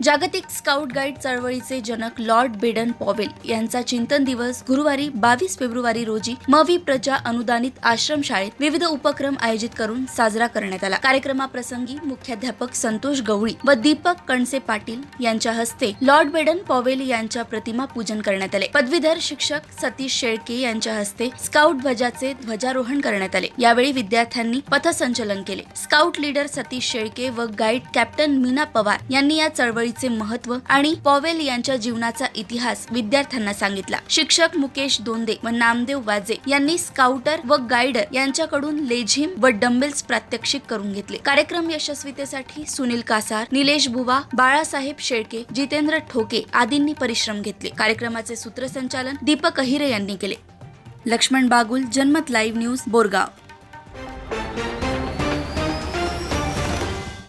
जागतिक scout guide चळवळीचे जनक Lord Baden Powell यांचा चिंतन दिवस गुरुवारी 22 फेब्रुवारी रोजी मवी प्रजा अनुदानित आश्रमशाळेत विविध उपक्रम आयोजित करून साजरा करण्यात आला। कार्यक्रमाप्रसंगी मुख्याध्यापक संतोष गवळी व दीपक कणसे पाटील यांच्या हस्ते लॉर्ड बेडन पॉवेल यांच्या प्रतिमा पूजन करण्यात आले। पदवीधर शिक्षक सतीश शेळके यांच्या हस्ते स्काउट ध्वजाचे ध्वजारोहण करण्यात आले। यावेळी विद्यार्थ्यांनी पथसंचलन केले। स्काउट लीडर सतीश शेळके व गाईड कॅप्टन मीना पवार यांनी या चळवळीचे महत्त्व आणि पॉवेल यांच्या जीवनाचा इतिहास विद्यार्थ्यांना सांगितला। शिक्षक मुकेश दोंदे व नामदेव वाजे यांनी स्काउटर व गाईडर यांच्याकडून लेझिम व डंबेल्स प्रात्यक्षिक करून घेतले। कार्यक्रम यशस्वीतेसाठी सुनील कासार, निलेश बुवा, बाळासाहेब शेळके, जितेंद्र ठोके आदींनी परिश्रम घेतले। कार्यक्रमाचे सूत्रसंचालन दीपक अहिरे यांनी केले। लक्ष्मण बागुल, जनमत लाईव्ह न्यूज, बोरगाव।